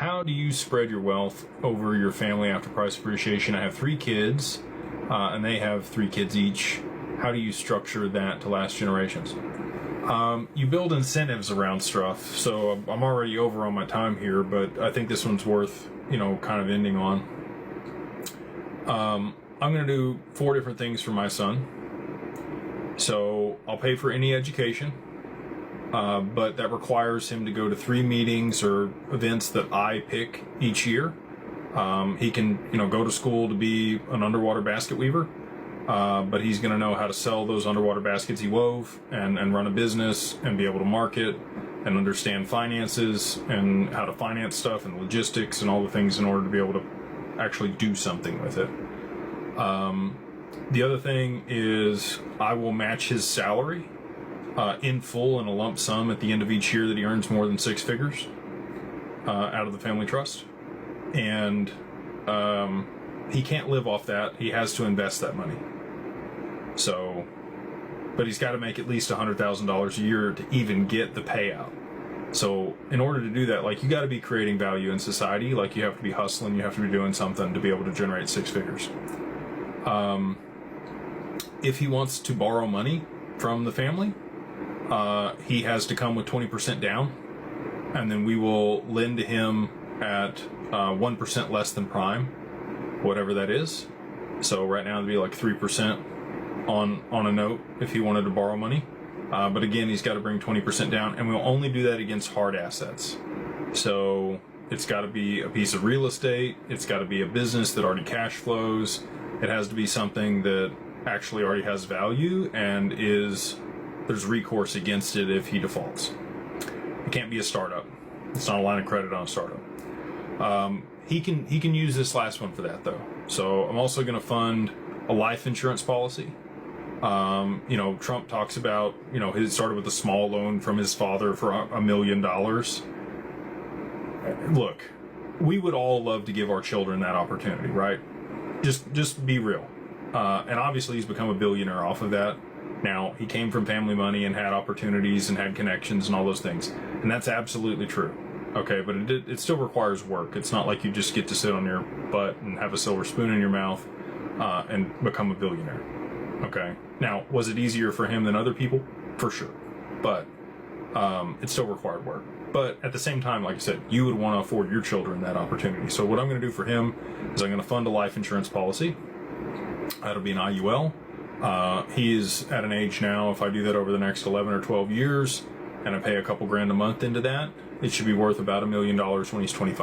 how do you spread your wealth over your family after price appreciation? I have 3 kids, and they have 3 kids each. How do you structure that to last generations? You build incentives around stuff. So I'm already over on my time here, but I think this one's worth, kind of ending on. I'm going to do 4 different things for my son. So I'll pay for any education, but that requires him to go to 3 meetings or events that I pick each year. He can, go to school to be an underwater basket weaver. But he's going to know how to sell those underwater baskets he wove and run a business and be able to market and understand finances and how to finance stuff and logistics and all the things in order to be able to actually do something with it. The other thing is I will match his salary in full in a lump sum at the end of each year that he earns more than 6 figures out of the family trust. And he can't live off that. He has to invest that money. So, but he's got to make at least $100,000 a year to even get the payout. So in order to do that, you got to be creating value in society. You have to be hustling. You have to be doing something to be able to generate 6 figures. If he wants to borrow money from the family, he has to come with 20% down, and then we will lend to him at 1% less than prime, whatever that is. So right now it'd be 3% on a note if he wanted to borrow money. But again, he's got to bring 20% down, and we'll only do that against hard assets. So it's got to be a piece of real estate. It's got to be a business that already cash flows. It has to be something that actually already has value and there's recourse against it if he defaults. It can't be a startup. It's not a line of credit on a startup. He can use this last one for that though. So I'm also going to fund a life insurance policy. Trump talks about, he started with a small loan from his father for $1 million. Look, we would all love to give our children that opportunity, right? Just be real. And obviously he's become a billionaire off of that. Now, he came from family money and had opportunities and had connections and all those things. And that's absolutely true. Okay, but it still requires work. It's not like you just get to sit on your butt and have a silver spoon in your mouth and become a billionaire. Okay. Now, was it easier for him than other people? For sure. But it still required work. But at the same time, like I said, you would want to afford your children that opportunity. So what I'm going to do for him is I'm going to fund a life insurance policy. That'll be an IUL. He is at an age now, if I do that over the next 11 or 12 years, and I pay a couple grand a month into that, it should be worth about $1 million when he's 25.